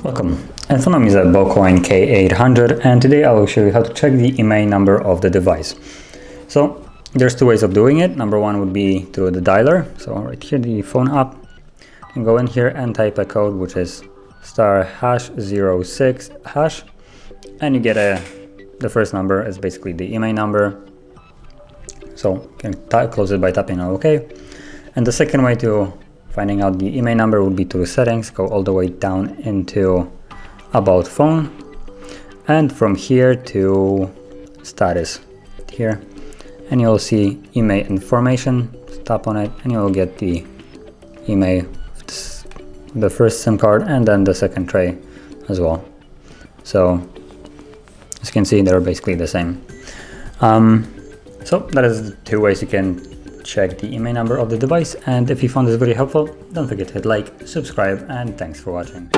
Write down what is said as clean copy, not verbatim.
Welcome, and phone name is Bocoin K800, and today I will show you how to check the IMEI number of the device. So there's two ways of doing it. Number one would be through the dialer. So right here, the phone app, you can go in here and type a code which is *#06#, and you get the first number is basically the IMEI number. So you can close it by tapping on OK. And the second way to finding out the IMEI number would be through settings. Go all the way down into about phone, and from here to status here, and you'll see IMEI information. Tap on it and you'll get the IMEI, the first SIM card and then the second tray as well. So as you can see, they're basically the same. So that is the two ways you can check the IMEI number of the device. And if you found this video helpful, don't forget to hit like, subscribe, and thanks for watching.